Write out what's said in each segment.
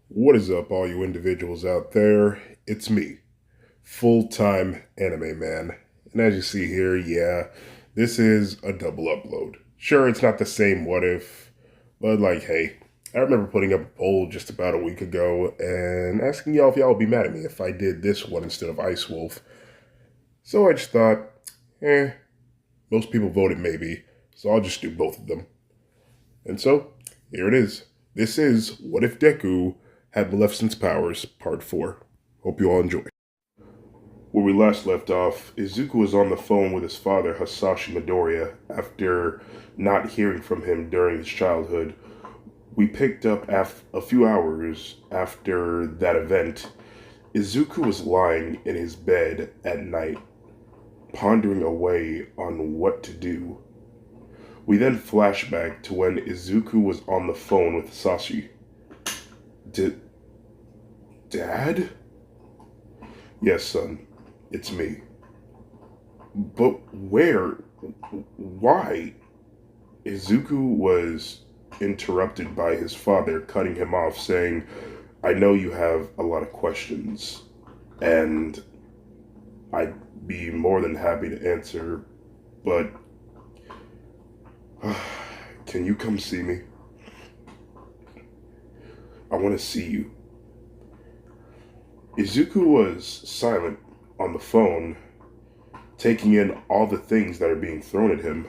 What is up, all you individuals out there? It's me, full-time anime man. And as you see here, yeah, this is a double upload. Sure, it's not the same what if, but like, hey, I remember putting up a poll just about a week ago and asking y'all if y'all would be mad at me if I did this one instead of Ice Wolf. So I just thought, eh, most people voted maybe, so I'll just do both of them. And so, here it is. This is What If Deku Had Maleficent's Powers, Part 4. Hope you all enjoy. Where we last left off, Izuku was on the phone with his father, Hasashi Midoriya, after not hearing from him during his childhood. We picked up a few hours after that event. Izuku was lying in his bed at night, pondering away on what to do. We then flash back to when Izuku was on the phone with Hasashi. Dad? Yes, son, it's me. But where? Why? Izuku was interrupted by his father cutting him off, saying, I know you have a lot of questions, and I'd be more than happy to answer, but can you come see me? I want to see you. Izuku was silent on the phone, taking in all the things that are being thrown at him,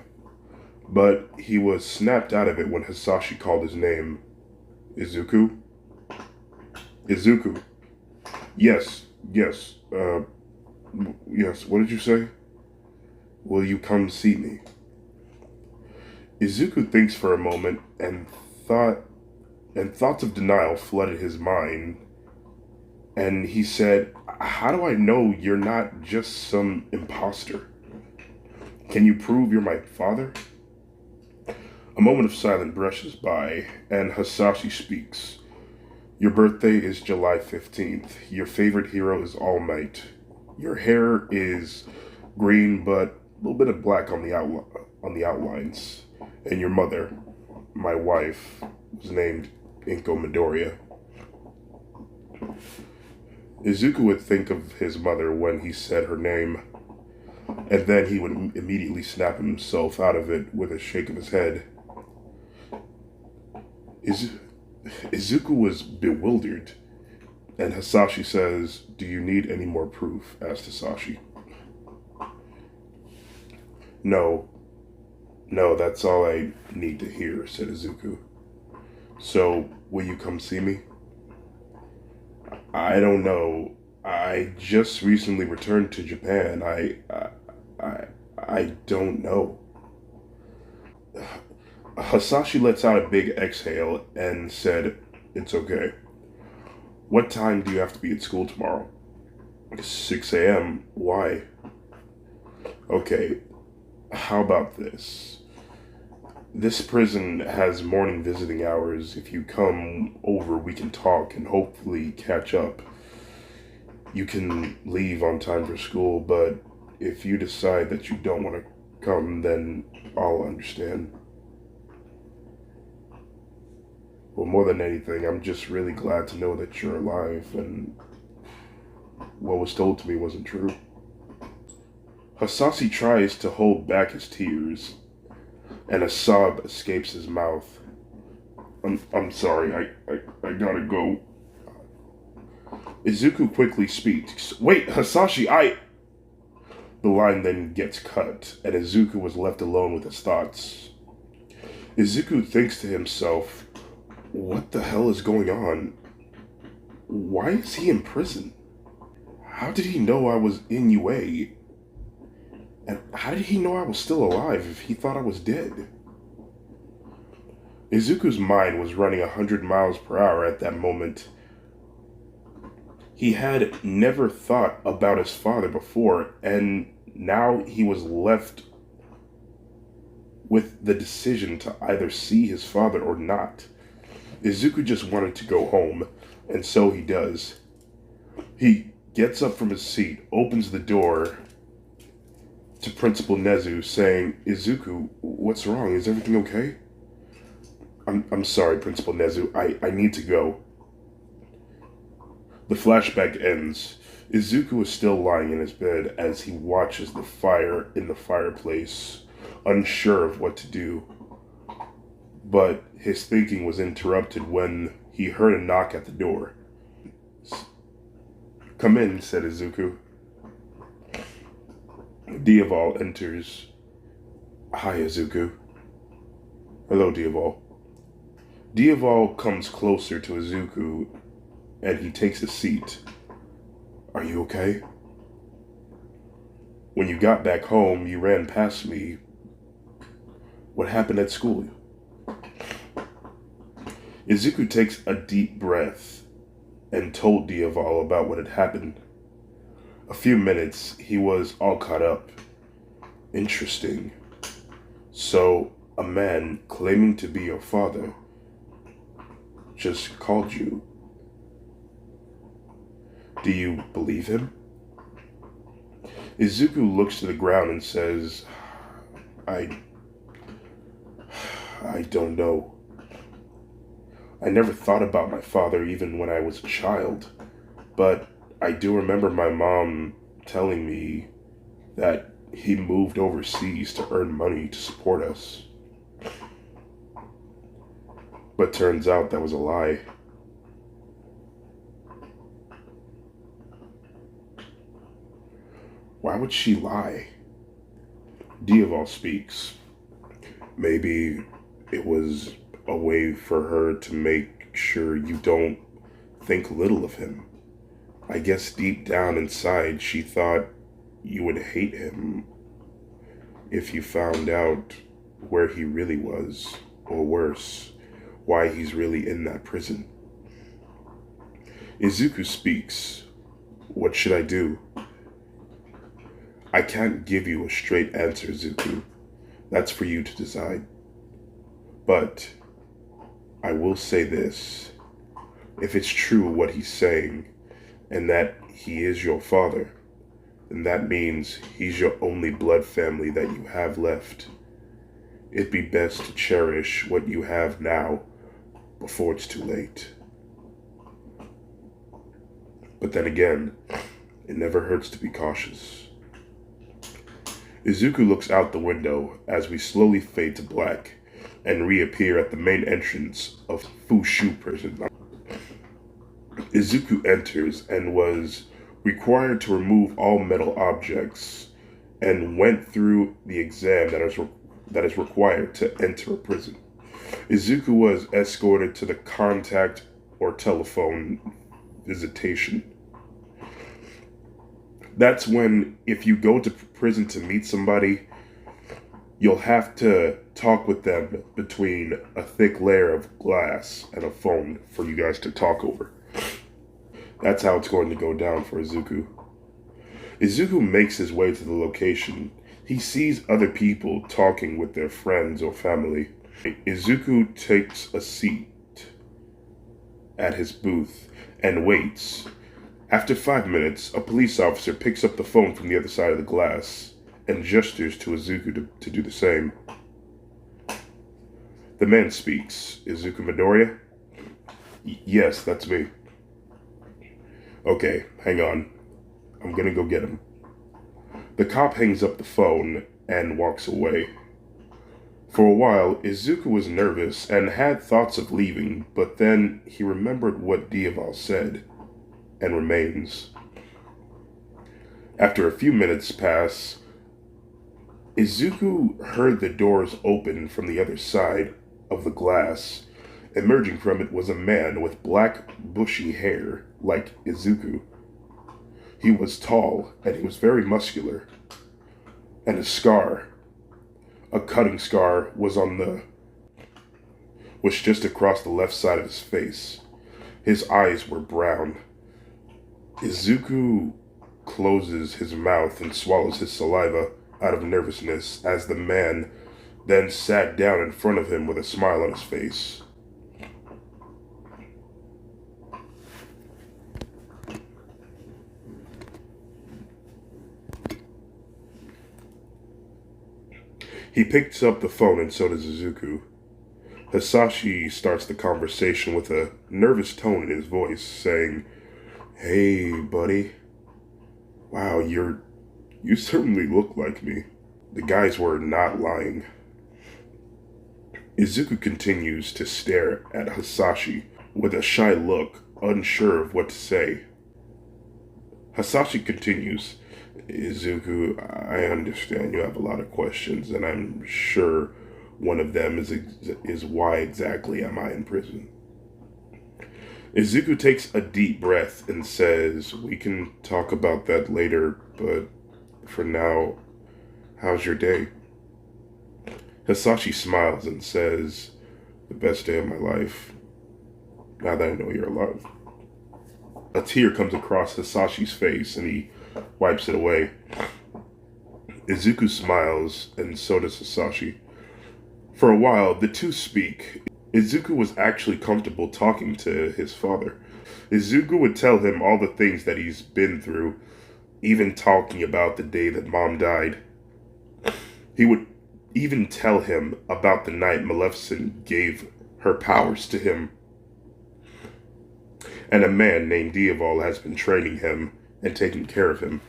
but he was snapped out of it when Hasashi called his name. Izuku? Izuku. Yes, yes, yes, what did you say? Will you come see me? Izuku thinks for a moment and thoughts of denial flooded his mind. And he said, how do I know you're not just some imposter? Can you prove you're my father? A moment of silence brushes by, and Hasashi speaks. Your birthday is July 15th. Your favorite hero is All Might. Your hair is green, but a little bit of black on the outlines. And your mother, my wife, was named Inko Midoriya. Izuku would think of his mother when he said her name, and then he would immediately snap himself out of it with a shake of his head. Izuku was bewildered, and Hasashi says, Do you need any more proof? Asked Hasashi. No, that's all I need to hear, said Izuku. So, will you come see me? I don't know. I just recently returned to Japan. I don't know. Hasashi lets out a big exhale and said, It's okay. What time do you have to be at school tomorrow? 6 a.m. Why? Okay, how about this? This prison has morning visiting hours. If you come over, we can talk and hopefully catch up. You can leave on time for school, but if you decide that you don't want to come, then I'll understand. Well, more than anything, I'm just really glad to know that you're alive and what was told to me wasn't true. Hasashi tries to hold back his tears, and a sob escapes his mouth. I'm sorry, I gotta go. Izuku quickly speaks. Wait, Hasashi, The line then gets cut, and Izuku was left alone with his thoughts. Izuku thinks to himself, what the hell is going on? Why is he in prison? How did he know I was in UA? And how did he know I was still alive if he thought I was dead? Izuku's mind was running 100 miles per hour at that moment. He had never thought about his father before, and now he was left with the decision to either see his father or not. Izuku just wanted to go home, and so he does. He gets up from his seat, opens the door to Principal Nezu, saying, Izuku, what's wrong? Is everything okay? I'm sorry, Principal Nezu. I need to go. The flashback ends. Izuku is still lying in his bed as he watches the fire in the fireplace, unsure of what to do. But his thinking was interrupted when he heard a knock at the door. "Come in," said Izuku. Diaval enters. "Hi, Izuku." "Hello, Diaval." Diaval comes closer to Izuku and he takes a seat. "Are you okay? When you got back home, you ran past me. What happened at school?" Izuku takes a deep breath and told Diaval about what had happened. A few minutes, he was all caught up. "Interesting. So, a man claiming to be your father just called you. Do you believe him?" Izuku looks to the ground and says, I don't know. I never thought about my father even when I was a child, but I do remember my mom telling me that he moved overseas to earn money to support us. But turns out that was a lie. Why would she lie? Diaval speaks. Maybe it was a way for her to make sure you don't think little of him. I guess deep down inside she thought you would hate him if you found out where he really was, or worse, why he's really in that prison. Izuku speaks. What should I do? I can't give you a straight answer, Izuku. That's for you to decide. But I will say this. If it's true what he's saying, and that he is your father, then that means he's your only blood family that you have left. It'd be best to cherish what you have now before it's too late. But then again, it never hurts to be cautious. Izuku looks out the window as we slowly fade to black and reappear at the main entrance of Fushu prison. Izuku enters and was required to remove all metal objects and went through the exam that is required to enter a prison. Izuku was escorted to the contact or telephone visitation. That's when, if you go to prison to meet somebody, you'll have to talk with them between a thick layer of glass and a phone for you guys to talk over. That's how it's going to go down for Izuku. Izuku makes his way to the location. He sees other people talking with their friends or family. Izuku takes a seat at his booth and waits. After 5 minutes, a police officer picks up the phone from the other side of the glass and gestures to Izuku to do the same. The man speaks. "Izuku Midoriya?" Yes, that's me." "Okay, hang on. I'm gonna go get him." The cop hangs up the phone and walks away. For a while, Izuku was nervous and had thoughts of leaving, but then he remembered what Diaval said and remains. After a few minutes pass, Izuku heard the doors open from the other side of the glass. Emerging from it was a man with black, bushy hair, like Izuku. He was tall, and he was very muscular. And a cutting scar, was just across the left side of his face. His eyes were brown. Izuku closes his mouth and swallows his saliva out of nervousness as the man then sat down in front of him with a smile on his face. He picks up the phone and so does Izuku. Hisashi starts the conversation with a nervous tone in his voice, saying, Hey, buddy. Wow, you certainly look like me. The guys were not lying. Izuku continues to stare at Hasashi with a shy look, unsure of what to say. Hasashi continues, Izuku, I understand you have a lot of questions, and I'm sure one of them is why exactly am I in prison? Izuku takes a deep breath and says, we can talk about that later, but for now, how's your day? Hasashi smiles and says, the best day of my life, now that I know you're alive. A tear comes across Hasashi's face and he wipes it away. Izuku smiles, and so does Hasashi. For a while, the two speak. Izuku was actually comfortable talking to his father. Izuku would tell him all the things that he's been through, even talking about the day that Mom died. He would even tell him about the night Maleficent gave her powers to him. And a man named Diaval has been training him and taking care of him.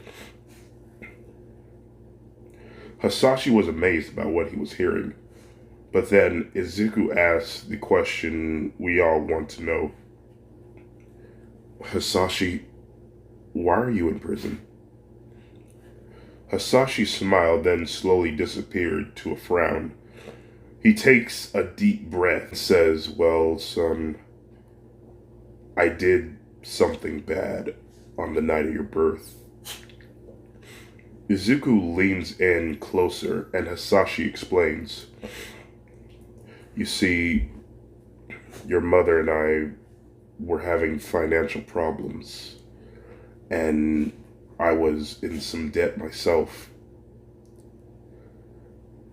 Hasashi was amazed about what he was hearing. But then Izuku asked the question we all want to know. Hasashi, why are you in prison? Hasashi smiled, then slowly disappeared to a frown. He takes a deep breath and says, well, son, I did something bad on the night of your birth. Izuku leans in closer and Hasashi explains. You see, your mother and I were having financial problems, and I was in some debt myself.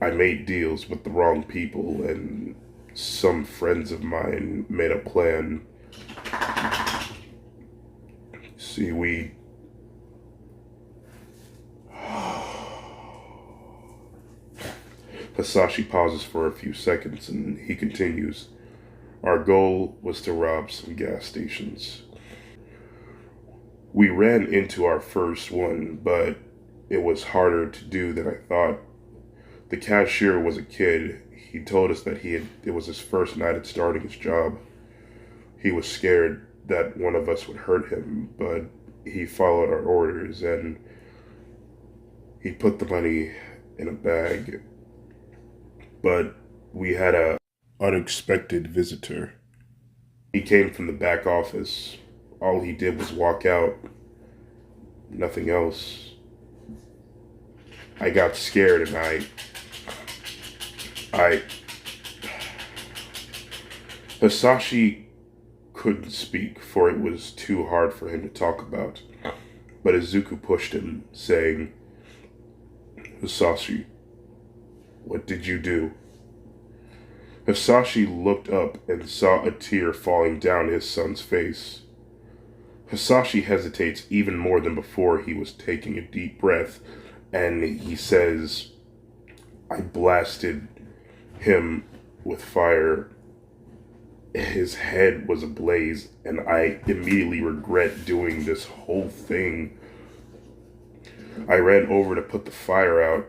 I made deals with the wrong people, and some friends of mine made a plan. See, Hasashi pauses for a few seconds and he continues. Our goal was to rob some gas stations. We ran into our first one, but it was harder to do than I thought. The cashier was a kid. He told us that it was his first night at starting his job. He was scared that one of us would hurt him, but he followed our orders and he put the money in a bag. But we had a unexpected visitor. He came from the back office. All he did was walk out. Nothing else. I got scared and I Hasashi couldn't speak, for it was too hard for him to talk about. But Izuku pushed him, saying, Hasashi, what did you do? Hasashi looked up and saw a tear falling down his son's face. Hasashi hesitates even more than before. He was taking a deep breath, and he says, I blasted him with fire. His head was ablaze, and I immediately regret doing this whole thing. I ran over to put the fire out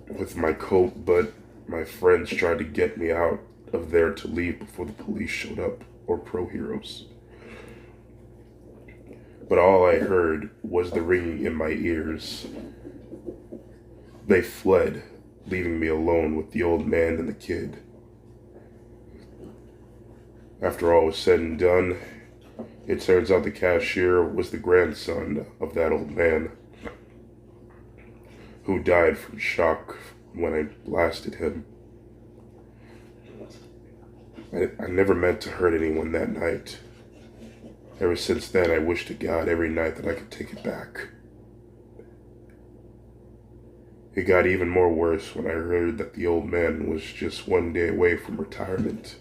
with my coat, but my friends tried to get me out of there to leave before the police showed up, or pro heroes. But all I heard was the ringing in my ears. They fled, leaving me alone with the old man and the kid. After all was said and done, it turns out the cashier was the grandson of that old man, who died from shock when I blasted him. I never meant to hurt anyone that night. Ever since then, I wish to God every night that I could take it back. It got even more worse when I heard that the old man was just one day away from retirement.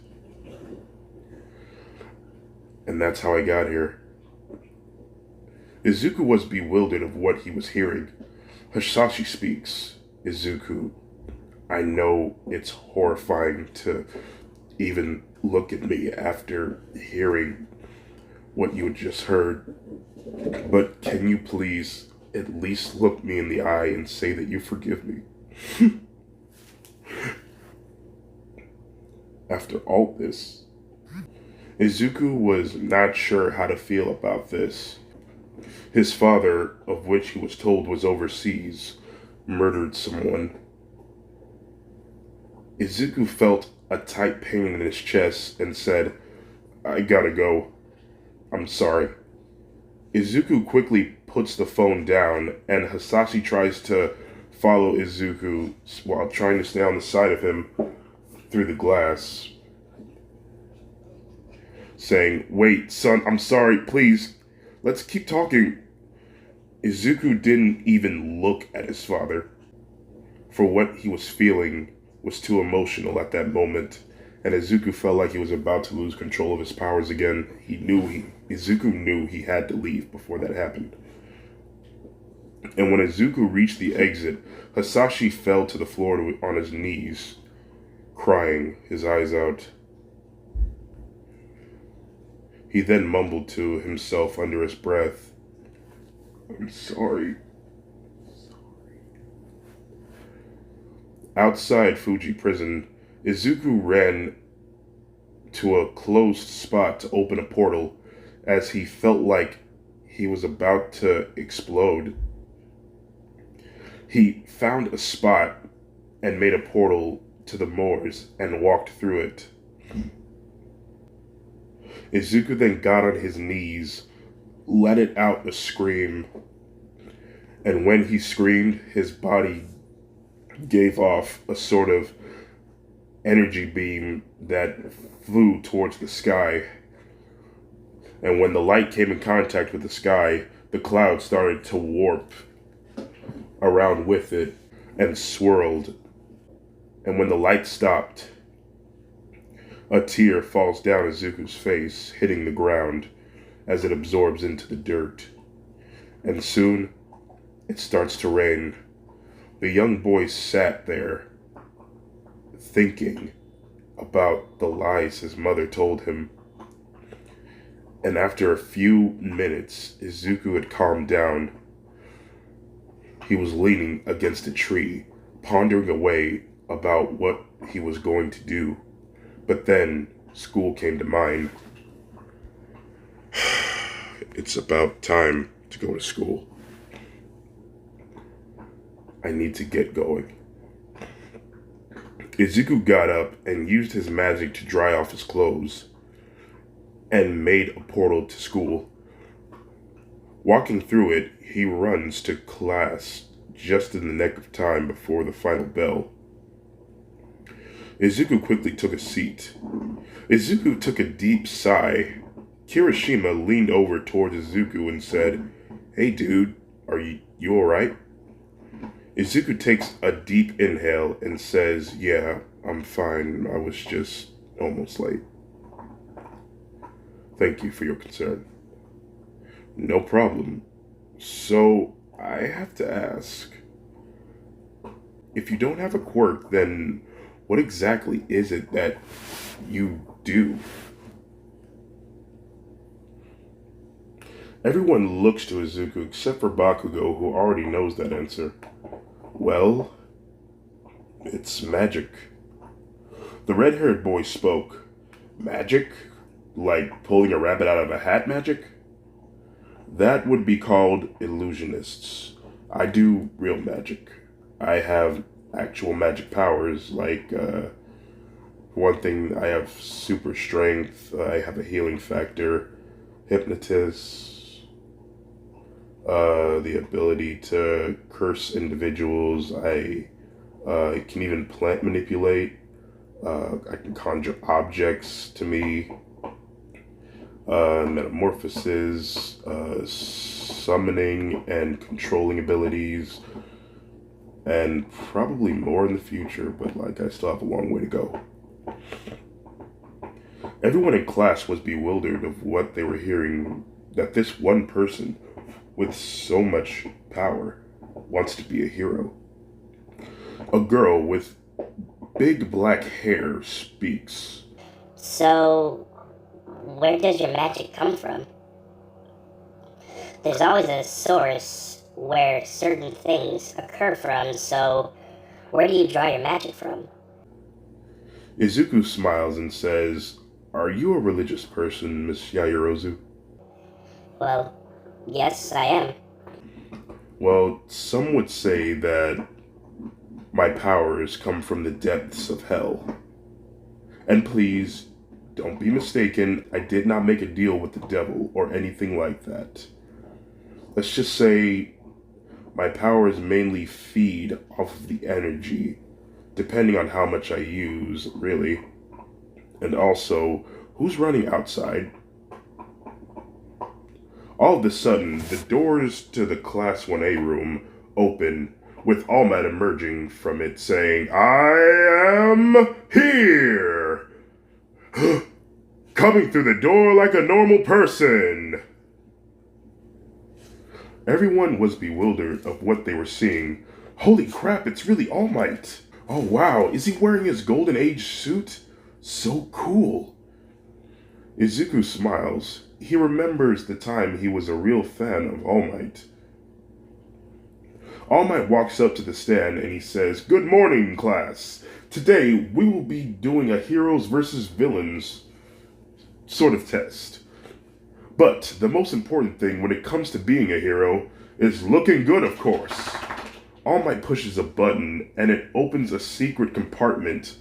And that's how I got here. Izuku was bewildered of what he was hearing. Hasashi speaks. Izuku, I know it's horrifying to even look at me after hearing what you had just heard. But can you please at least look me in the eye and say that you forgive me? After all this, Izuku was not sure how to feel about this. His father, of which he was told was overseas, murdered someone. Izuku felt a tight pain in his chest and said, I gotta go. I'm sorry. Izuku quickly puts the phone down, and Hasashi tries to follow Izuku while trying to stay on the side of him through the glass, saying, Wait, son, I'm sorry, please, let's keep talking. Izuku didn't even look at his father, for what he was feeling was too emotional at that moment, and Izuku felt like he was about to lose control of his powers again. Izuku knew he had to leave before that happened. And when Izuku reached the exit, Hasashi fell to the floor on his knees, crying his eyes out. He then mumbled to himself under his breath, I'm sorry. Outside Fuji prison, Izuku ran to a closed spot to open a portal as he felt like he was about to explode. He found a spot and made a portal to the moors and walked through it. Izuku then got on his knees, let it out a scream, and when he screamed, his body gave off a sort of energy beam that flew towards the sky. And when the light came in contact with the sky, the clouds started to warp around with it and swirled. And when the light stopped, a tear falls down Izuku's face, hitting the ground as it absorbs into the dirt. And soon, it starts to rain. The young boy sat there, thinking about the lies his mother told him. And after a few minutes, Izuku had calmed down. He was leaning against a tree, pondering away about what he was going to do. But then, school came to mind. It's about time to go to school. I need to get going. Izuku got up and used his magic to dry off his clothes and made a portal to school. Walking through it, he runs to class just in the nick of time before the final bell. Izuku quickly took a seat. Izuku took a deep sigh. Kirishima leaned over towards Izuku and said, Hey dude, are you alright? Izuku takes a deep inhale and says, Yeah, I'm fine. I was just almost late. Thank you for your concern. No problem. So, I have to ask, if you don't have a quirk, then what exactly is it that you do? Everyone looks to Izuku except for Bakugo, who already knows that answer. Well, it's magic. The red-haired boy spoke. Magic? Like pulling a rabbit out of a hat magic? That would be called illusionists. I do real magic. I have actual magic powers, like, one thing, I have super strength, I have a healing factor, hypnotist, the ability to curse individuals. I can even plant manipulate. I can conjure objects to me. Metamorphosis, summoning and controlling abilities, and probably more in the future, but I still have a long way to go. Everyone in class was bewildered of what they were hearing, that this one person with so much power wants to be a hero. A girl with big black hair speaks. So, where does your magic come from? There's always a source where certain things occur from, so where do you draw your magic from? Izuku smiles and says, "Are you a religious person, Miss Yayorozu?" Well, yes, I am. Well, some would say that my powers come from the depths of hell. And please, don't be mistaken, I did not make a deal with the devil or anything like that. Let's just say my powers mainly feed off of the energy, depending on how much I use, really. And also, who's running outside? All of a sudden, the doors to the Class 1A room open, with All Might emerging from it saying, "I am here! Coming through the door like a normal person!" Everyone was bewildered of what they were seeing. Holy crap, it's really All Might! Oh wow, is he wearing his Golden Age suit? So cool! Izuku smiles. He remembers the time he was a real fan of All Might. All Might walks up to the stand and he says, "Good morning, class. Today we will be doing a heroes versus villains sort of test. But the most important thing when it comes to being a hero is looking good, of course." All Might pushes a button and it opens a secret compartment.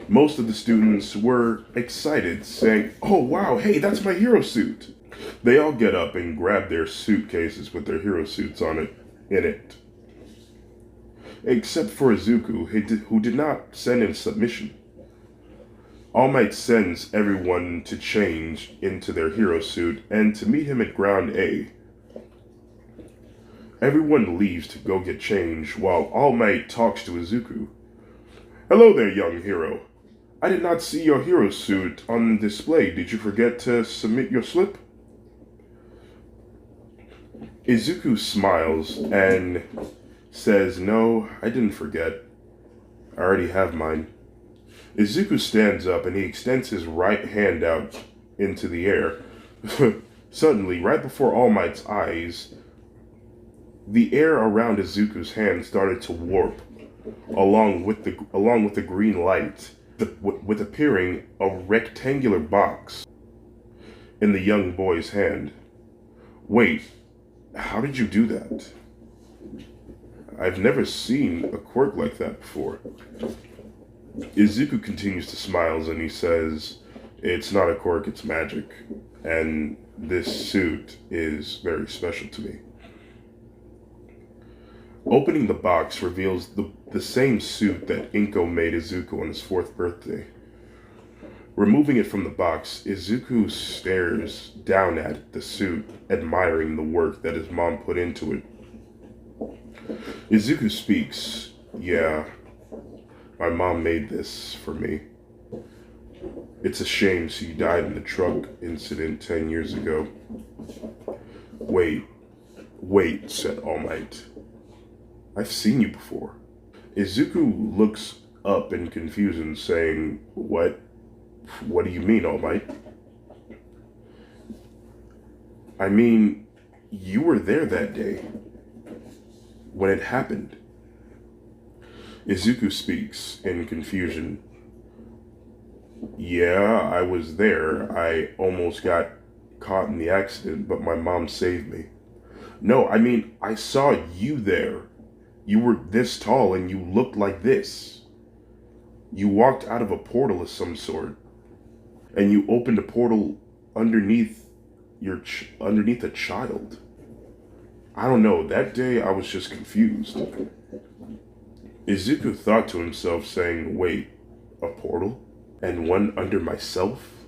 Most of the students were excited, saying, "Oh wow, hey, that's my hero suit." They all get up and grab their suitcases with their hero suits in it. Except for Izuku, who did not send in submission. All Might sends everyone to change into their hero suit and to meet him at Ground A. Everyone leaves to go get changed while All Might talks to Izuku. "Hello there, young hero. I did not see your hero suit on display. Did you forget to submit your slip?" Izuku smiles and says, "No, I didn't forget. I already have mine." Izuku stands up and he extends his right hand out into the air. Suddenly, right before All Might's eyes, the air around Izuku's hand started to warp, along with the green light, with appearing a rectangular box in the young boy's hand. "Wait, how did you do that? I've never seen a quirk like that before." Izuku continues to smile and he says, "It's not a quirk, it's magic. And this suit is very special to me." Opening the box reveals the same suit that Inko made Izuku on his 4th birthday. Removing it from the box, Izuku stares down at the suit, admiring the work that his mom put into it. Izuku speaks, "Yeah, my mom made this for me. It's a shame she died in the truck incident 10 years ago." Wait, said All Might. "I've seen you before." Izuku looks up in confusion, saying, What do you mean, All Might?" "I mean, you were there that day, when it happened." Izuku speaks in confusion. "Yeah, I was there. I almost got caught in the accident, but my mom saved me." "No, I mean, I saw you there. You were this tall and you looked like this. You walked out of a portal of some sort, and you opened a portal underneath underneath a child. I don't know, that day I was just confused." Izuku thought to himself, saying, "Wait, a portal? And one under myself?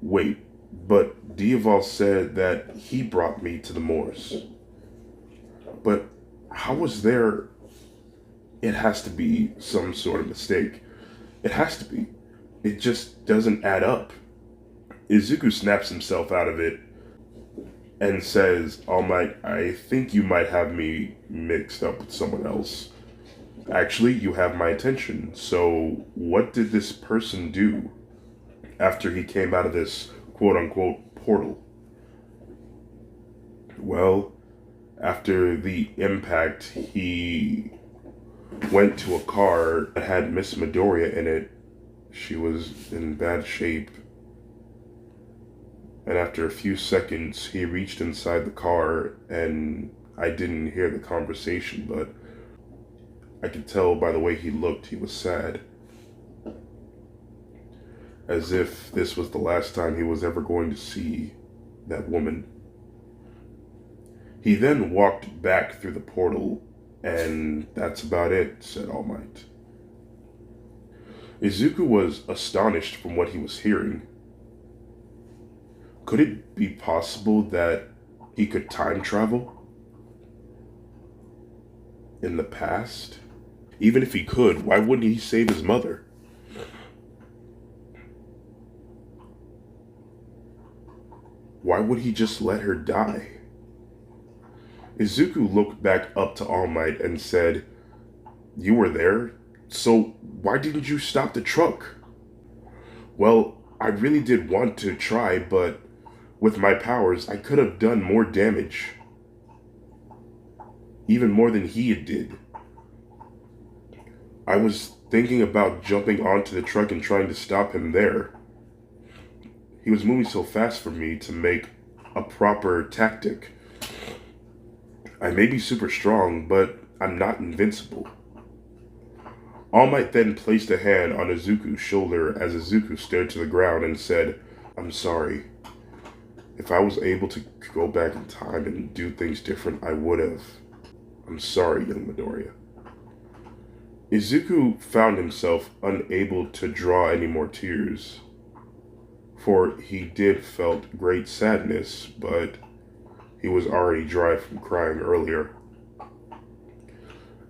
Wait, but Dieval said that he brought me to the moors. But how was there? It has to be some sort of mistake. It has to be. It just doesn't add up." Izuku snaps himself out of it and says, "All Might, I think you might have me mixed up with someone else. Actually, you have my attention. So, what did this person do after he came out of this quote-unquote portal?" Well, after the impact, he went to a car that had Miss Midoriya in it. She was in bad shape. And after a few seconds, he reached inside the car, and I didn't hear the conversation, but I could tell by the way he looked, he was sad. As if this was the last time he was ever going to see that woman. He then walked back through the portal, and that's about it, said All Might. Izuku was astonished from what he was hearing. Could it be possible that he could time travel? In the past? Even if he could, why wouldn't he save his mother? Why would he just let her die? Izuku looked back up to All Might and said, "You were there? So why didn't you stop the truck?" "Well, I really did want to try, but with my powers, I could have done more damage. Even more than he did. I was thinking about jumping onto the truck and trying to stop him there. He was moving so fast for me to make a proper tactic. I may be super strong, but I'm not invincible." All Might then placed a hand on Izuku's shoulder as Izuku stared to the ground and said, "I'm sorry. If I was able to go back in time and do things different, I would have. I'm sorry, young Midoriya." Izuku found himself unable to draw any more tears, for he did felt great sadness, but he was already dry from crying earlier.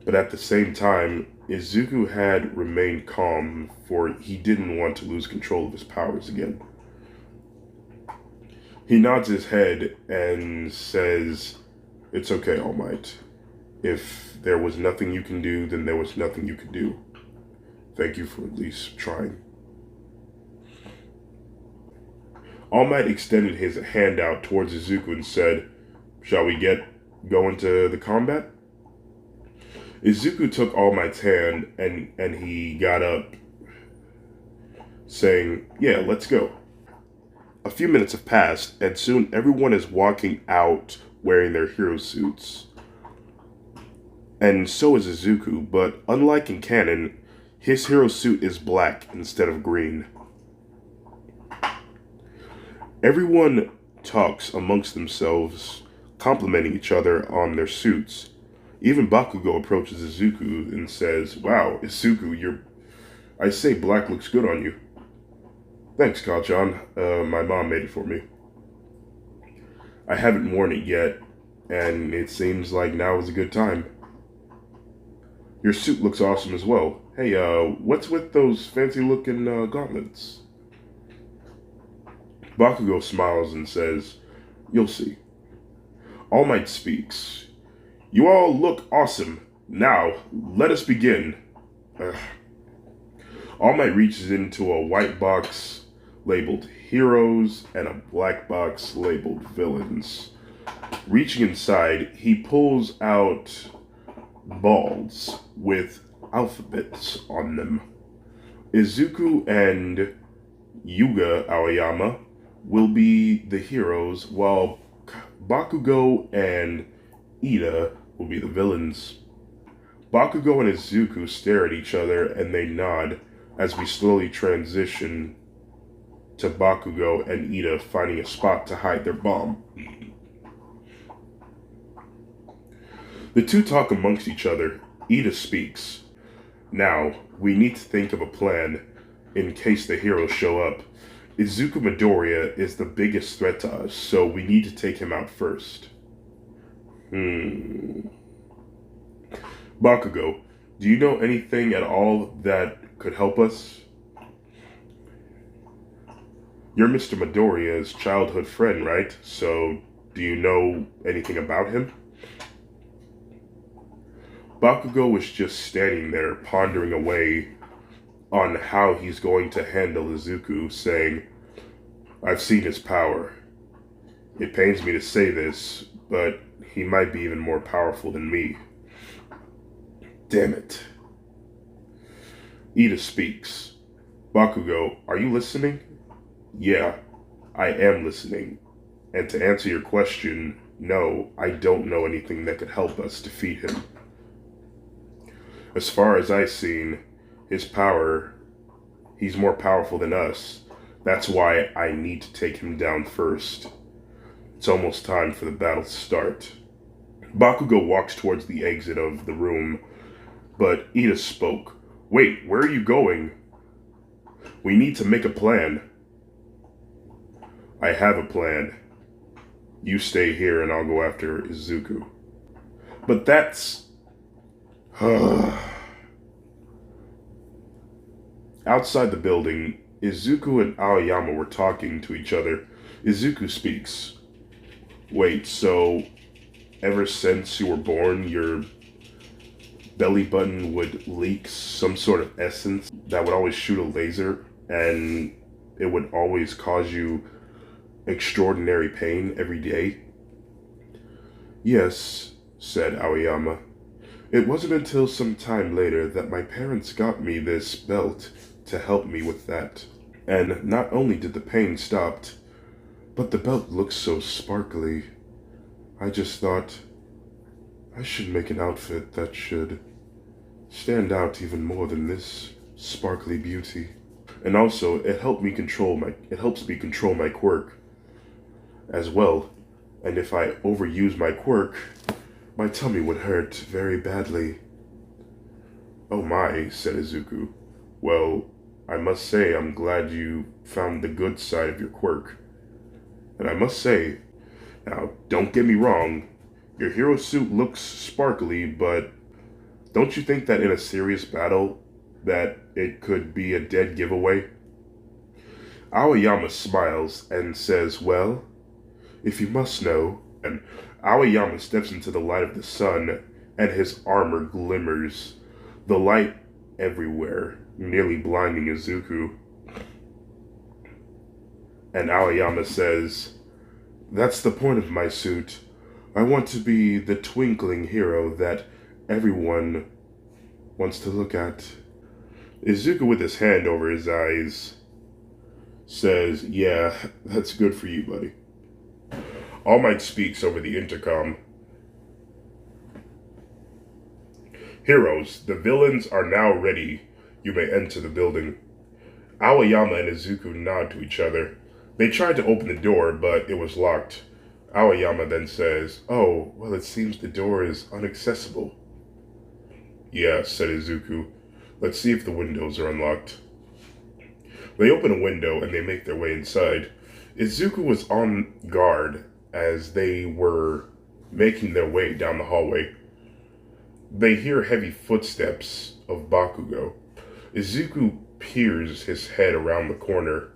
But at the same time, Izuku had remained calm, for he didn't want to lose control of his powers again. He nods his head and says, "It's okay, All Might. If there was nothing you can do, then there was nothing you could do. Thank you for at least trying." All Might extended his hand out towards Izuku and said, "Shall we go into the combat?" Izuku took All Might's hand and he got up, saying, "Yeah, let's go." A few minutes have passed, and soon everyone is walking out wearing their hero suits. And so is Izuku, but unlike in canon, his hero suit is black instead of green. Everyone talks amongst themselves, complimenting each other on their suits. Even Bakugo approaches Izuku and says, "Wow, Izuku, I say black looks good on you." "Thanks, Kachan. My mom made it for me. I haven't worn it yet, and it seems like now is a good time." "Your suit looks awesome as well. Hey, what's with those fancy-looking gauntlets?" Bakugo smiles and says, "You'll see." All Might speaks. "You all look awesome. Now, let us begin." All Might reaches into a white box labeled Heroes and a black box labeled Villains. Reaching inside, he pulls out balls with alphabets on them. Izuku and Yuga Aoyama will be the heroes, while Bakugo and Ida will be the villains. Bakugo and Izuku stare at each other and they nod as we slowly transition to Bakugo and Ida finding a spot to hide their bomb. The two talk amongst each other. Ida speaks. "Now, we need to think of a plan in case the heroes show up. Izuku Midoriya is the biggest threat to us, so we need to take him out first." Bakugo, do you know anything at all that could help us? You're Mr. Midoriya's childhood friend, right? So, do you know anything about him? Bakugo was just standing there, pondering away on how he's going to handle Izuku, saying, "I've seen his power. It pains me to say this, but he might be even more powerful than me. Damn it. Ida speaks. Bakugo, are you listening? Yeah, I am listening. And to answer your question, no, I don't know anything that could help us defeat him. As far as I've seen, his power, he's more powerful than us. That's why I need to take him down first. It's almost time for the battle to start. Bakugo walks towards the exit of the room, but Ida spoke. Wait, where are you going? We need to make a plan. I have a plan. You stay here and I'll go after Izuku. But that's... Outside the building, Izuku and Aoyama were talking to each other. Izuku speaks. Wait, so ever since you were born, your belly button would leak some sort of essence that would always shoot a laser, and it would always cause you extraordinary pain every day? Yes, said Aoyama. It wasn't until some time later that my parents got me this belt to help me with that. And not only did the pain stop, but the belt looks so sparkly. I just thought I should make an outfit that should stand out even more than this sparkly beauty. And also, it helps me control my quirk as well. And if I overuse my quirk, my tummy would hurt very badly. Oh my, said Izuku. Well, I must say I'm glad you found the good side of your quirk. And I must say, now don't get me wrong, your hero suit looks sparkly, but don't you think that in a serious battle that it could be a dead giveaway? Aoyama smiles and says, well, if you must know. And Aoyama steps into the light of the sun, and his armor glimmers, the light everywhere, nearly blinding Izuku. And Aoyama says, that's the point of my suit. I want to be the twinkling hero that everyone wants to look at. Izuku, with his hand over his eyes, says, yeah, that's good for you, buddy. All Might speaks over the intercom. Heroes, the villains are now ready. You may enter the building. Aoyama and Izuku nod to each other. They tried to open the door, but it was locked. Aoyama then says, oh, well, it seems the door is inaccessible. Yeah, said Izuku. Let's see if the windows are unlocked. They open a window and they make their way inside. Izuku was on guard as they were making their way down the hallway. They hear heavy footsteps of Bakugo. Izuku peers his head around the corner.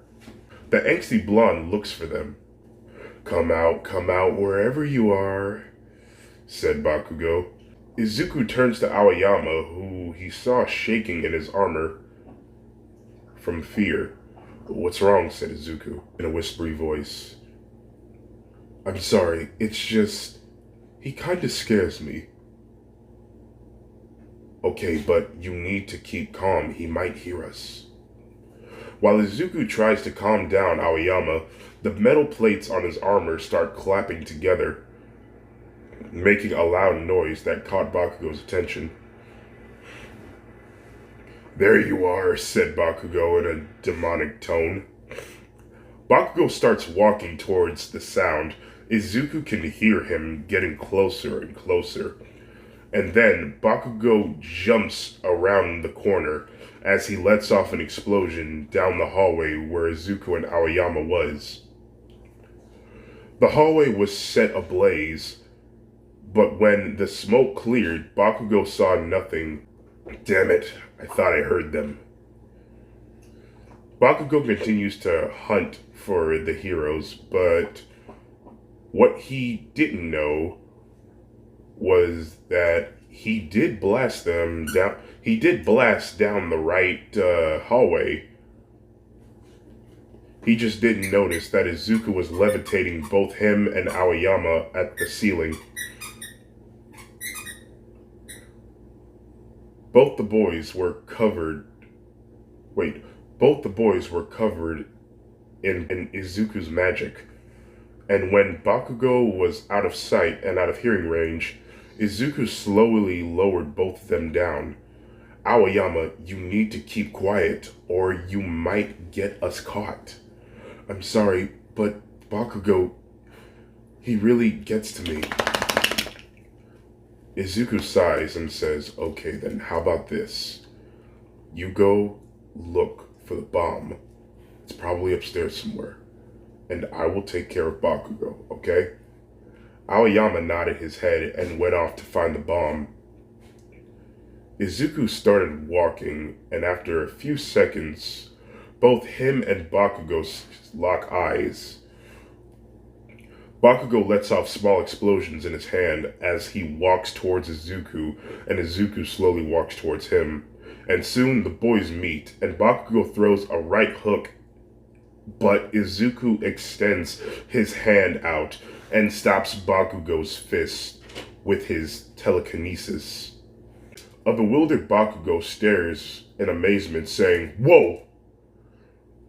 The angsty blonde looks for them. Come out wherever you are, said Bakugo. Izuku turns to Aoyama, who he saw shaking in his armor from fear. What's wrong, said Izuku, in a whispery voice. I'm sorry, it's just... he kinda scares me. Okay, but you need to keep calm, he might hear us. While Izuku tries to calm down Aoyama, the metal plates on his armor start clapping together, making a loud noise that caught Bakugo's attention. There you are, said Bakugo in a demonic tone. Bakugo starts walking towards the sound. Izuku can hear him getting closer and closer. And then Bakugo jumps around the corner as he lets off an explosion down the hallway where Izuku and Aoyama was. The hallway was set ablaze, but when the smoke cleared, Bakugo saw nothing. Damn it, I thought I heard them. Bakugo continues to hunt for the heroes, but what he didn't know was that he did blast them down. He did blast down the right hallway. He just didn't notice that Izuku was levitating both him and Aoyama at the ceiling. Both the boys were covered. Wait, both the boys were covered in Izuku's magic. And when Bakugo was out of sight and out of hearing range, Izuku slowly lowered both of them down. Aoyama, you need to keep quiet, or you might get us caught. I'm sorry, but Bakugo, he really gets to me. Izuku sighs and says, okay then, how about this? You go look for the bomb. It's probably upstairs somewhere. And I will take care of Bakugo, okay? Aoyama nodded his head and went off to find the bomb. Izuku started walking, and after a few seconds, both him and Bakugo lock eyes. Bakugo lets off small explosions in his hand as he walks towards Izuku, and Izuku slowly walks towards him. And soon the boys meet, and Bakugo throws a right hook, but Izuku extends his hand out and stops Bakugo's fist with his telekinesis. A bewildered Bakugo stares in amazement, saying, "Whoa!"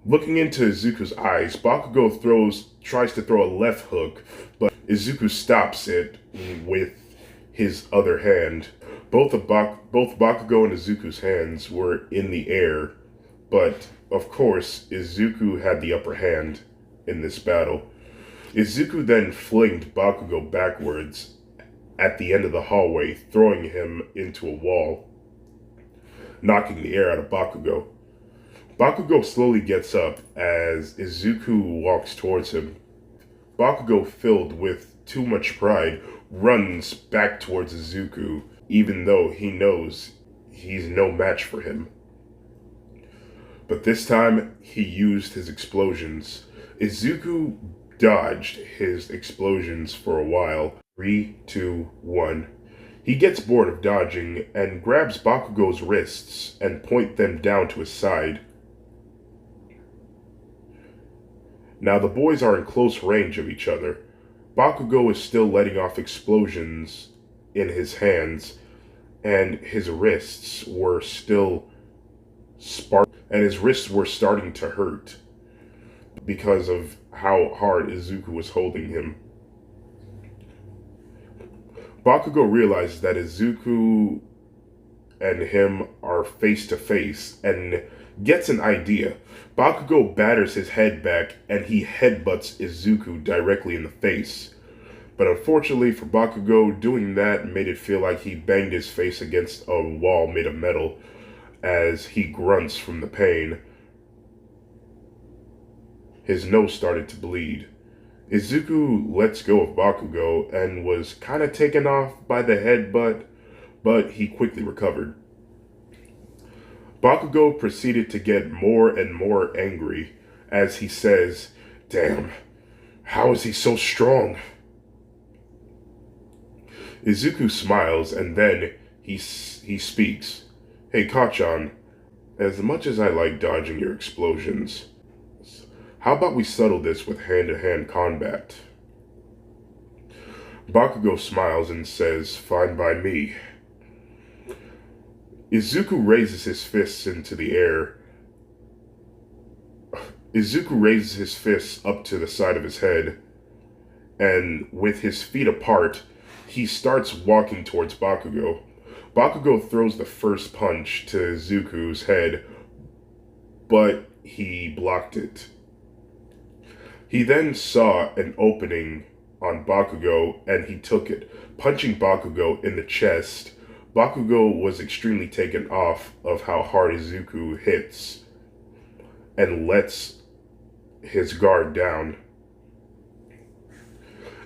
Looking into Izuku's eyes, Bakugo tries to throw a left hook, but Izuku stops it with his other hand. Both Bakugo and Izuku's hands were in the air, but of course, Izuku had the upper hand in this battle. Izuku then flinged Bakugo backwards at the end of the hallway, throwing him into a wall, knocking the air out of Bakugo. Bakugo slowly gets up as Izuku walks towards him. Bakugo, filled with too much pride, runs back towards Izuku, even though he knows he's no match for him. But this time, he used his explosions. Izuku dodged his explosions for a while. 3, 2, 1. He gets bored of dodging and grabs Bakugo's wrists and points them down to his side. Now the boys are in close range of each other. Bakugo is still letting off explosions in his hands, and his wrists were still starting to hurt because of how hard Izuku was holding him. Bakugo realizes that Izuku and him are face to face and gets an idea. Bakugo batters his head back and he headbutts Izuku directly in the face. But unfortunately for Bakugo, doing that made it feel like he banged his face against a wall made of metal as he grunts from the pain. His nose started to bleed. Izuku lets go of Bakugo and was kind of taken off by the headbutt, but he quickly recovered. Bakugo proceeded to get more and more angry as he says, "Damn, how is he so strong?" Izuku smiles and then he speaks. "Hey Kachan, as much as I like dodging your explosions, how about we settle this with hand-to-hand combat?" Bakugo smiles and says, "Fine by me." Izuku raises his fists into the air. Izuku raises his fists up to the side of his head, and with his feet apart, he starts walking towards Bakugo. Bakugo throws the first punch to Izuku's head, but he blocked it. He then saw an opening on Bakugo and he took it, punching Bakugo in the chest. Bakugo was extremely taken off of how hard Izuku hits and lets his guard down.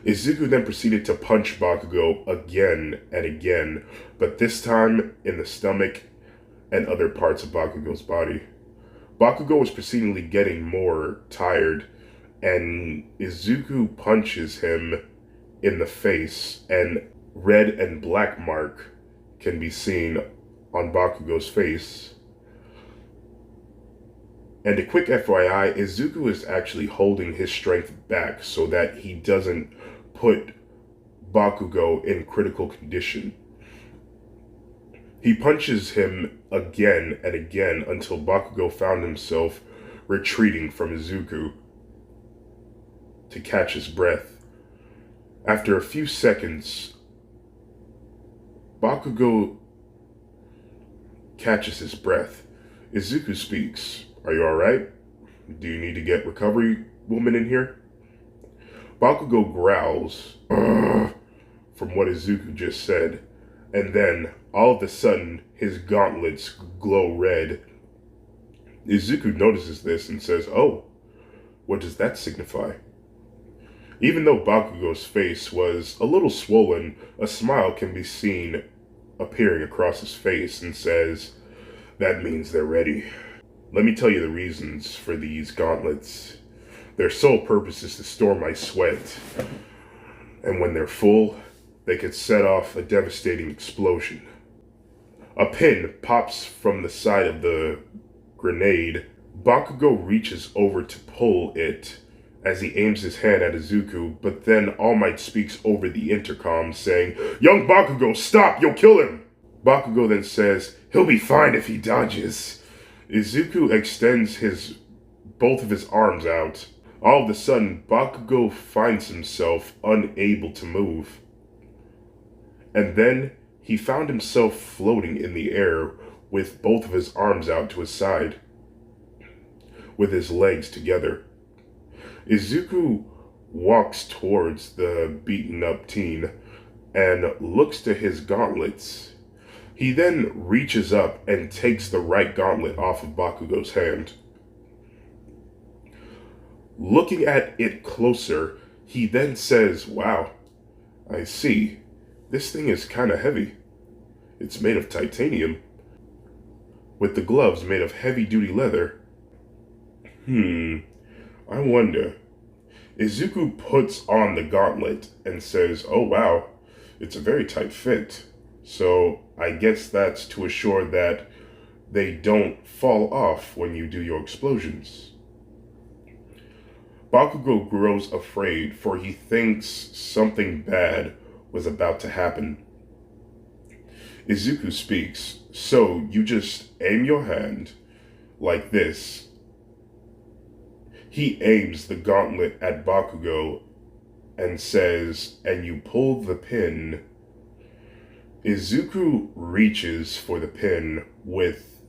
Izuku then proceeded to punch Bakugo again and again, but this time in the stomach and other parts of Bakugo's body. Bakugo was proceedingly getting more tired, and Izuku punches him in the face, and red and black mark can be seen on Bakugo's face. And a quick FYI, Izuku is actually holding his strength back so that he doesn't put Bakugo in critical condition. He punches him again and again until Bakugo found himself retreating from Izuku to catch his breath. After a few seconds, Bakugo catches his breath. Izuku speaks. Are you alright? Do you need to get recovery woman in here? Bakugo growls from what Izuku just said, and then, all of a sudden, his gauntlets glow red. Izuku notices this and says, "Oh, what does that signify?" Even though Bakugo's face was a little swollen, a smile can be seen appearing across his face and says, "That means they're ready." Let me tell you the reasons for these gauntlets. Their sole purpose is to store my sweat, and when they're full, they could set off a devastating explosion. A pin pops from the side of the grenade. Bakugo reaches over to pull it as he aims his hand at Izuku, but then All Might speaks over the intercom saying, "Young Bakugo, stop! You'll kill him!" Bakugo then says, "He'll be fine if he dodges." Izuku extends both of his arms out. All of a sudden, Bakugo finds himself unable to move. And then he found himself floating in the air with both of his arms out to his side, with his legs together. Izuku walks towards the beaten up teen and looks to his gauntlets. He then reaches up and takes the right gauntlet off of Bakugo's hand. Looking at it closer, he then says, "Wow, I see. This thing is kinda heavy. It's made of titanium, with the gloves made of heavy-duty leather. I wonder." Izuku puts on the gauntlet and says, "Oh wow, it's a very tight fit. So I guess that's to assure that they don't fall off when you do your explosions." Bakugo grows afraid, for he thinks something bad was about to happen. Izuku speaks, "So you just aim your hand like this." He aims the gauntlet at Bakugo and says, "And you pull the pin." Izuku reaches for the pin with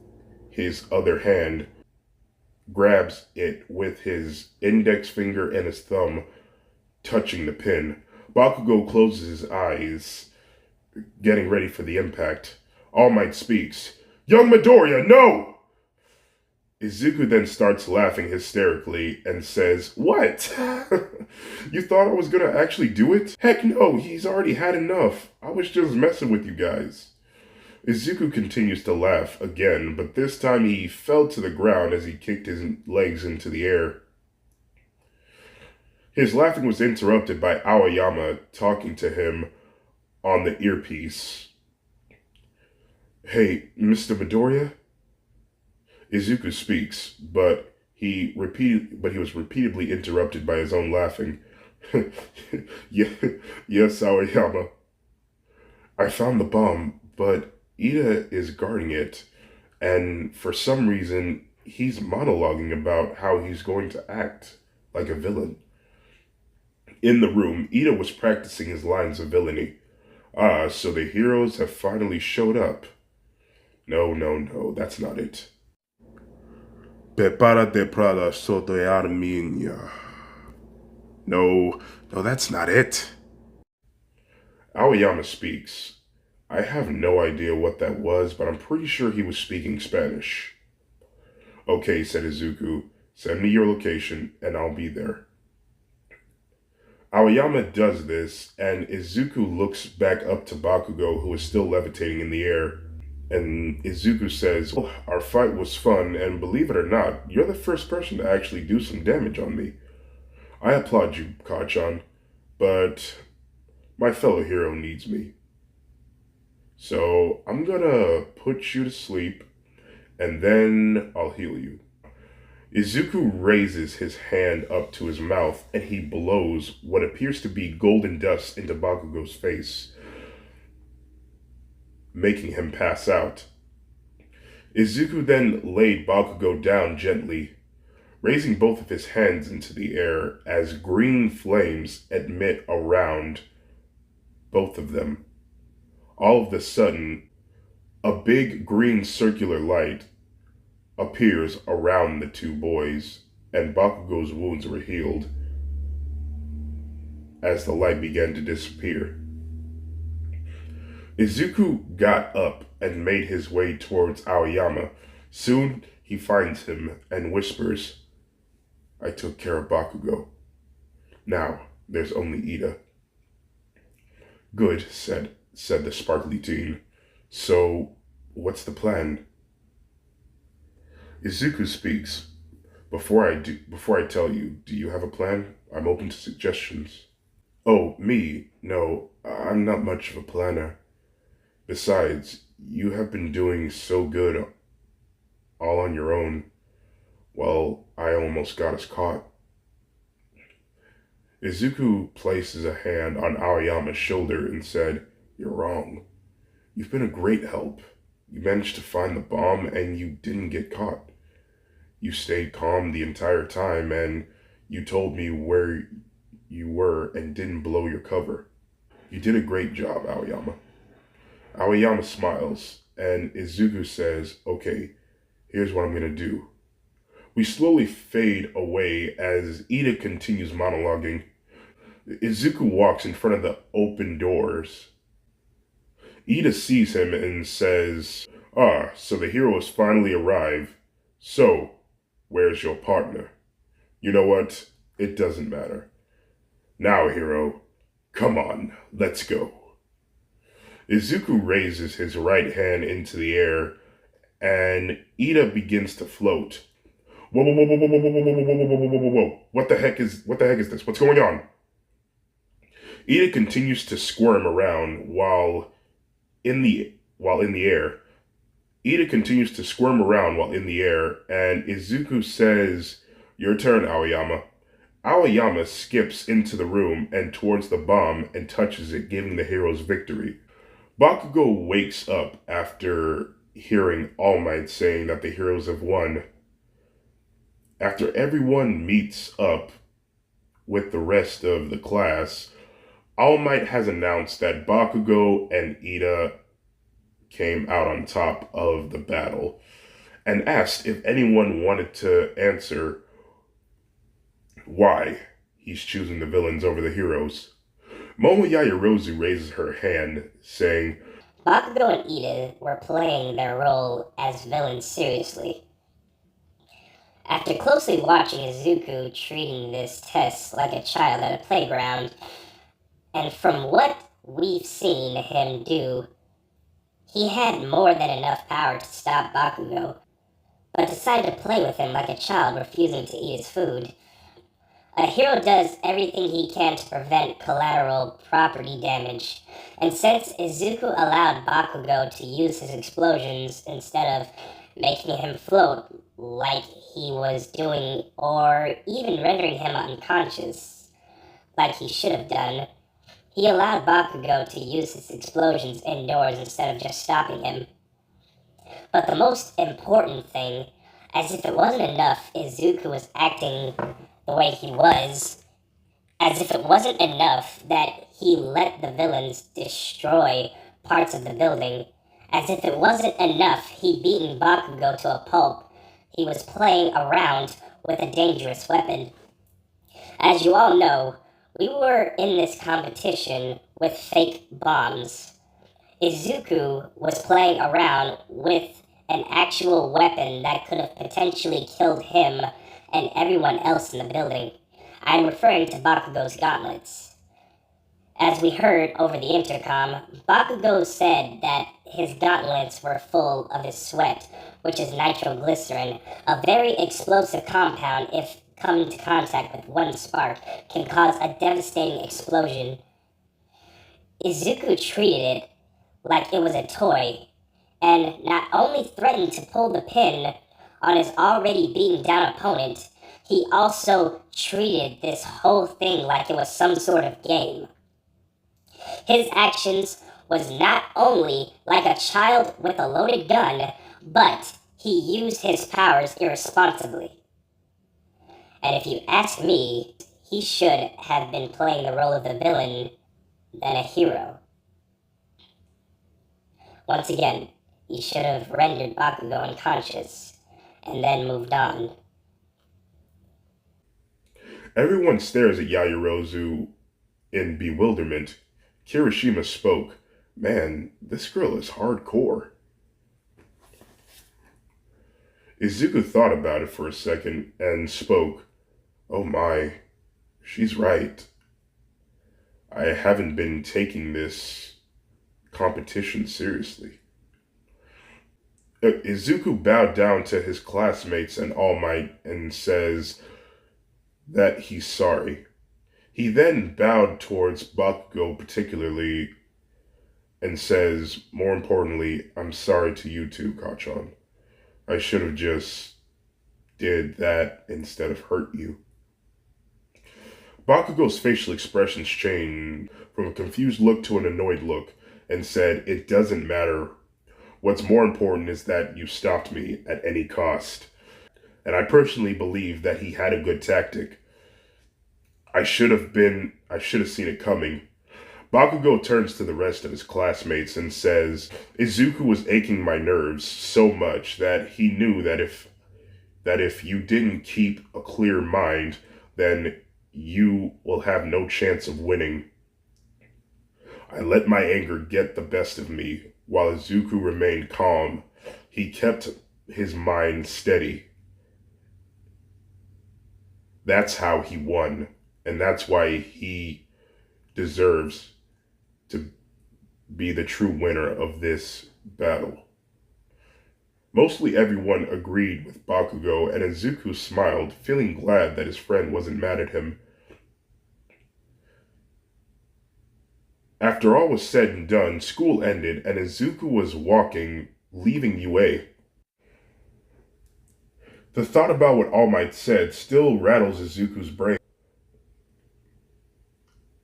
his other hand, grabs it with his index finger and his thumb, touching the pin. Bakugo closes his eyes, getting ready for the impact. All Might speaks, "Young Midoriya, no!" Izuku then starts laughing hysterically and says, "What? You thought I was gonna actually do it? Heck no, he's already had enough. I was just messing with you guys." Izuku continues to laugh again, but this time he fell to the ground as he kicked his legs into the air. His laughing was interrupted by Aoyama talking to him on the earpiece. "Hey, Mr. Midoriya?" Izuku speaks, but he was repeatedly interrupted by his own laughing. Yes, Aoyama. "I found the bomb, but Ida is guarding it, and for some reason, he's monologuing about how he's going to act like a villain." In the room, Ida was practicing his lines of villainy. "Ah, so the heroes have finally showed up. No, that's not it. Prepárate para sortear miña. No, that's not it." Aoyama speaks. "I have no idea what that was, but I'm pretty sure he was speaking Spanish." "Okay," said Izuku. "Send me your location, and I'll be there." Aoyama does this, and Izuku looks back up to Bakugo, who is still levitating in the air. And Izuku says, "Well, our fight was fun, and believe it or not, you're the first person to actually do some damage on me. I applaud you, Kachan, but my fellow hero needs me. So I'm gonna put you to sleep, and then I'll heal you." Izuku raises his hand up to his mouth and he blows what appears to be golden dust into Bakugo's face, making him pass out. Izuku then laid Bakugo down gently, raising both of his hands into the air as green flames emit around both of them. All of a sudden, a big green circular light appears around the two boys, and Bakugo's wounds were healed as the light began to disappear. Izuku got up and made his way towards Aoyama. Soon he finds him and whispers, "I took care of Bakugo. Now there's only Ida." "Good," said the sparkly teen. "So, what's the plan?" Izuku speaks. Before I tell you, do you have a plan? I'm open to suggestions." "Oh, me? No, I'm not much of a planner. Besides, you have been doing so good all on your own. Well, I almost got us caught." Izuku places a hand on Aoyama's shoulder and said, "You're wrong. You've been a great help. You managed to find the bomb and you didn't get caught. You stayed calm the entire time and you told me where you were and didn't blow your cover. You did a great job, Aoyama." Aoyama smiles and Izuku says, "Okay, here's what I'm gonna do." We slowly fade away as Ida continues monologuing. Izuku walks in front of the open doors. Ida sees him and says, "Ah, so the hero has finally arrived. So, where's your partner?" "You know what? It doesn't matter. Now, hero, come on, let's go." Izuku raises his right hand into the air and Ida begins to float. Whoa, whoa, whoa, whoa, whoa, whoa, whoa, whoa, whoa, whoa, whoa, whoa, whoa. What the heck is this? What's going on? Ida continues to squirm around while in the air. Ida continues to squirm around while in the air, and Izuku says, "Your turn, Aoyama." Aoyama skips into the room and towards the bomb and touches it, giving the heroes victory. Bakugo wakes up after hearing All Might saying that the heroes have won. After everyone meets up with the rest of the class, All Might has announced that Bakugo and Ida came out on top of the battle and asked if anyone wanted to answer why he's choosing the villains over the heroes. Momo Yaoyorozu raises her hand, saying, Bakugo and Ida were playing their role as villains seriously. After closely watching Izuku treating this test like a child at a playground, and from what we've seen him do, he had more than enough power to stop Bakugo, but decided to play with him like a child refusing to eat his food. A hero does everything he can to prevent collateral property damage, and since Izuku allowed Bakugo to use his explosions instead of making him float like he was doing, or even rendering him unconscious like he should have done, he allowed Bakugo to use his explosions indoors instead of just stopping him. But the most important thing, as if it wasn't enough, Izuku was acting the way he was, as if it wasn't enough that he let the villains destroy parts of the building, as if it wasn't enough he'd beaten Bakugo to a pulp, he was playing around with a dangerous weapon. As you all know, we were in this competition with fake bombs. Izuku was playing around with an actual weapon that could have potentially killed him and everyone else in the building. I'm referring to Bakugo's gauntlets. As we heard over the intercom, Bakugo said that his gauntlets were full of his sweat, which is nitroglycerin, a very explosive compound if come into contact with one spark can cause a devastating explosion. Izuku treated it like it was a toy, and not only threatened to pull the pin on his already beaten down opponent, he also treated this whole thing like it was some sort of game. His actions was not only like a child with a loaded gun, but he used his powers irresponsibly. And if you ask me, he should have been playing the role of the villain than a hero. Once again, he should have rendered Bakugo unconscious, and then moved on. Everyone stares at Yaoyorozu in bewilderment. Kirishima spoke. Man, this girl is hardcore. Izuku thought about it for a second and spoke. Oh my, she's right. I haven't been taking this competition seriously. Izuku bowed down to his classmates and All Might and says that he's sorry. He then bowed towards Bakugo particularly and says, more importantly, I'm sorry to you too, Kachan. I should have just did that instead of hurt you. Bakugo's facial expressions changed from a confused look to an annoyed look and said, it doesn't matter. What's more important is that you stopped me at any cost. And I personally believe that he had a good tactic. I should have seen it coming. Bakugo turns to the rest of his classmates and says, Izuku was aching my nerves so much that he knew that if you didn't keep a clear mind, then you will have no chance of winning. I let my anger get the best of me, while Izuku remained calm. He kept his mind steady. That's how he won, and that's why he deserves to be the true winner of this battle. Mostly everyone agreed with Bakugo, and Izuku smiled, feeling glad that his friend wasn't mad at him. After all was said and done, school ended, and Izuku was walking, leaving UA. The thought about what All Might said still rattles Izuku's brain.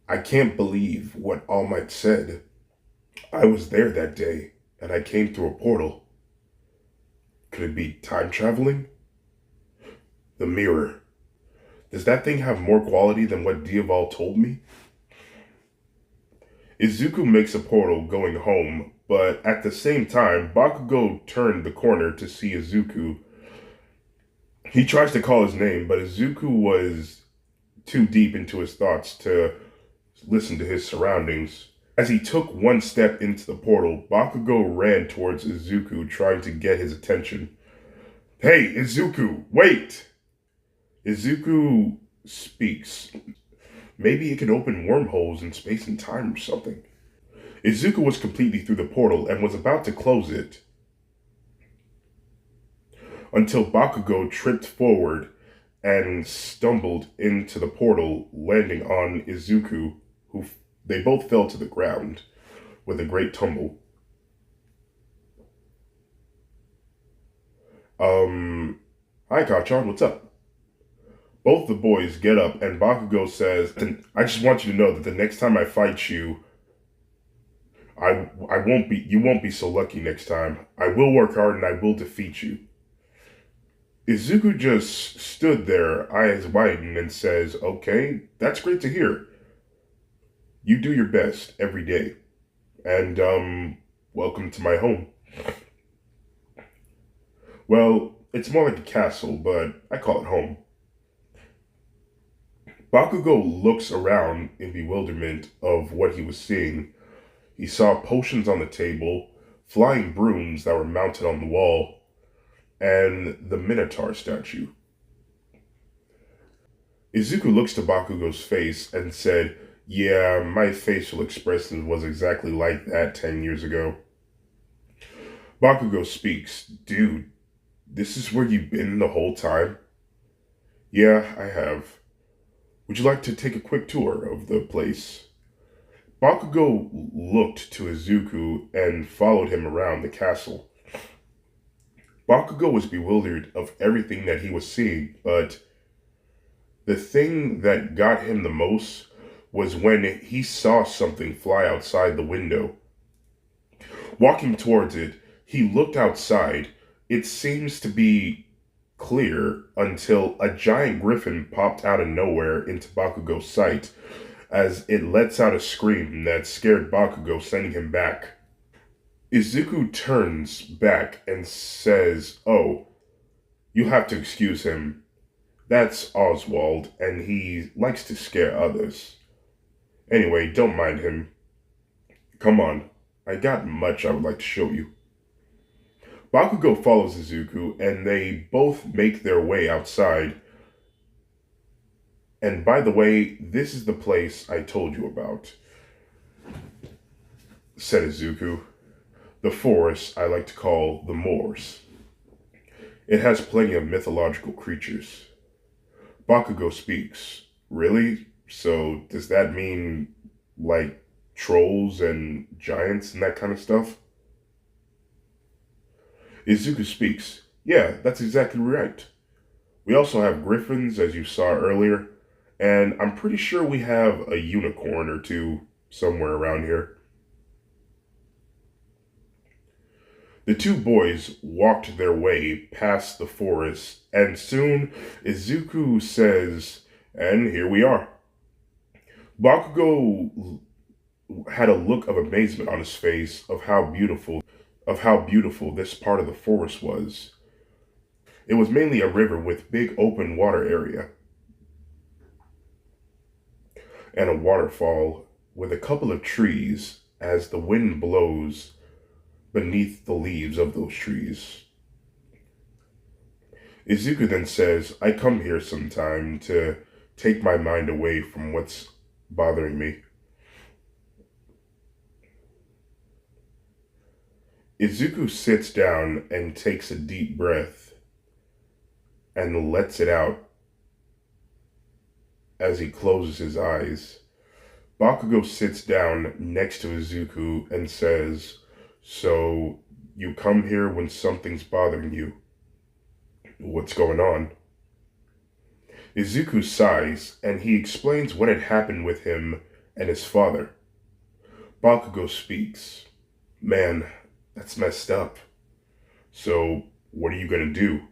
I can't believe what All Might said. I was there that day, and I came through a portal. Could it be time traveling? The mirror. Does that thing have more quality than what Diaval told me? Izuku makes a portal going home, but at the same time, Bakugo turned the corner to see Izuku. He tries to call his name, but Izuku was too deep into his thoughts to listen to his surroundings. As he took one step into the portal, Bakugo ran towards Izuku, trying to get his attention. Hey, Izuku, wait! Izuku speaks. Maybe it could open wormholes in space and time or something. Izuku was completely through the portal and was about to close it until Bakugo tripped forward and stumbled into the portal, landing on Izuku, who they both fell to the ground with a great tumble. Hi Kachan, what's up? Both the boys get up and Bakugo says, I just want you to know that the next time I fight you, you won't be so lucky next time. I will work hard and I will defeat you. Izuku just stood there, eyes widened, and says, okay, that's great to hear. You do your best every day. And, welcome to my home. Well, it's more like a castle, but I call it home. Bakugo looks around in bewilderment of what he was seeing. He saw potions on the table, flying brooms that were mounted on the wall, and the Minotaur statue. Izuku looks to Bakugo's face and said, yeah, my facial expression was exactly like that 10 years ago. Bakugo speaks, dude, this is where you've been the whole time? Yeah, I have. Would you like to take a quick tour of the place? Bakugo looked to Izuku and followed him around the castle. Bakugo was bewildered of everything that he was seeing, but the thing that got him the most was when he saw something fly outside the window. Walking towards it, he looked outside. It seems to be clear until a giant griffin popped out of nowhere into Bakugo's sight as it lets out a scream that scared Bakugo, sending him back. Izuku turns back and says, "Oh, you have to excuse him. That's Oswald, and he likes to scare others. Anyway, don't mind him. Come on, I got much I would like to show you." Bakugo follows Izuku, and they both make their way outside. "And by the way, this is the place I told you about," said Izuku. "The forest I like to call the moors. It has plenty of mythological creatures." Bakugo speaks. "Really? So does that mean, like, trolls and giants and that kind of stuff?" Izuku speaks. "Yeah, that's exactly right. We also have griffins, as you saw earlier, and I'm pretty sure we have a unicorn or two somewhere around here." The two boys walked their way past the forest, and soon Izuku says, "And here we are." Bakugo had a look of amazement on his face of how beautiful this part of the forest was. It was mainly a river with big open water area and a waterfall with a couple of trees as the wind blows beneath the leaves of those trees. Izuku then says, "I come here sometime to take my mind away from what's bothering me." Izuku sits down and takes a deep breath and lets it out as he closes his eyes. Bakugo sits down next to Izuku and says, "So, you come here when something's bothering you. What's going on?" Izuku sighs, and he explains what had happened with him and his father. Bakugo speaks. "Man, that's messed up. So, what are you gonna do?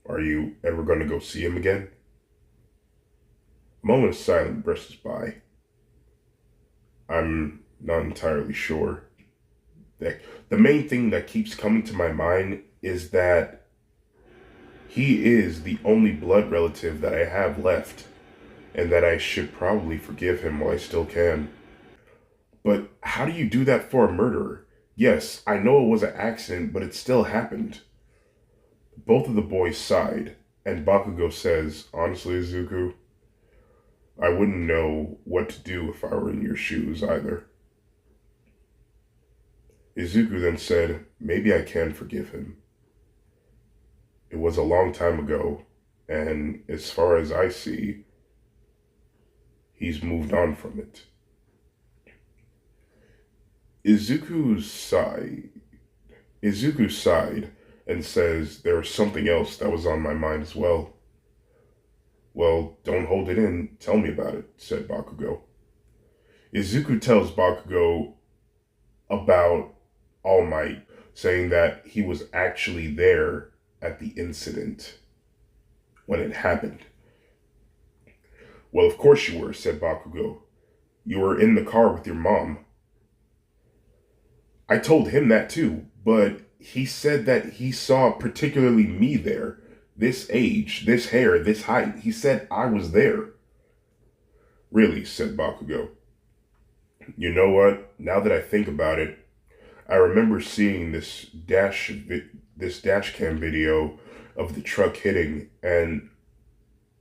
Are you ever gonna go see him again?" A moment of silence brushes by. "I'm not entirely sure. The main thing that keeps coming to my mind is that he is the only blood relative that I have left, and that I should probably forgive him while I still can." "But how do you do that for a murderer? Yes, I know it was an accident, but it still happened." Both of the boys sighed, and Bakugo says, "Honestly, Izuku, I wouldn't know what to do if I were in your shoes either." Izuku then said, "Maybe I can forgive him. It was a long time ago, and as far as I see, he's moved on from it." Izuku sighed and says, "There was something else that was on my mind as well." "Well, don't hold it in. Tell me about it," said Bakugo. Izuku tells Bakugo about All Might, saying that he was actually there at the incident when it happened. "Well, of course you were," said Bakugo. "You were in the car with your mom." "I told him that too, but he said that he saw particularly me there. This age, this hair, this height. He said I was there." "Really?" said Bakugo. "You know what? Now that I think about it, I remember seeing this dash cam video of the truck hitting, and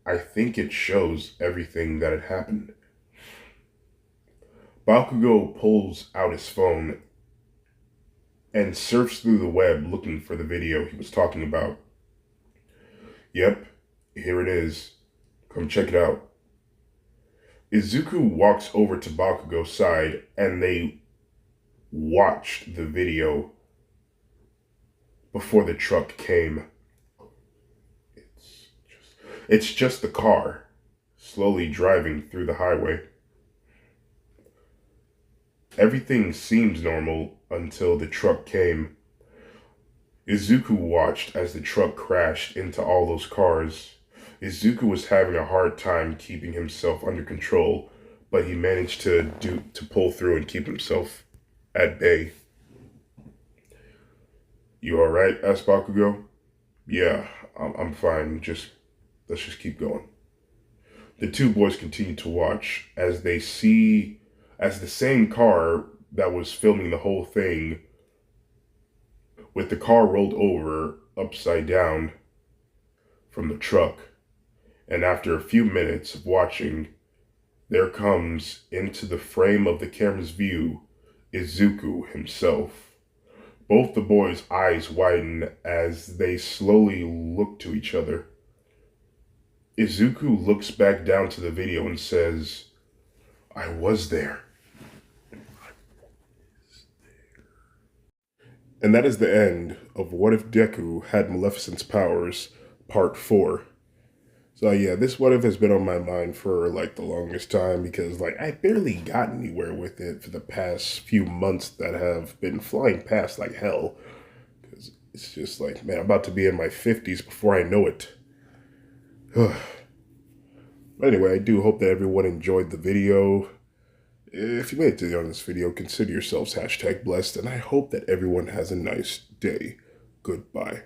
I think it shows everything that had happened." Bakugo pulls out his phone and surfs through the web looking for the video he was talking about. "Yep, here it is. Come check it out." Izuku walks over to Bakugo's side, and they watched the video before the truck came. It's just the car, slowly driving through the highway. Everything seems normal until the truck came. Izuku watched as the truck crashed into all those cars. Izuku was having a hard time keeping himself under control, but he managed to pull through and keep himself at bay. "You alright?" asked Bakugo. "Yeah, I'm fine. Let's just keep going." The two boys continue to watch as they see as the same car that was filming the whole thing, with the car rolled over upside down from the truck. And after a few minutes of watching, there comes into the frame of the camera's view Izuku himself. Both the boys' eyes widen as they slowly look to each other. Izuku looks back down to the video and says, "I was there." And that is the end of What If Deku Had Maleficent's Powers, Part 4. So yeah, this What If has been on my mind for like the longest time because like I barely got anywhere with it for the past few months that have been flying past like hell. Because it's just like, man, I'm about to be in my 50s before I know it. But anyway, I do hope that everyone enjoyed the video. If you made it to the end of this video, consider yourselves #blessed, and I hope that everyone has a nice day. Goodbye.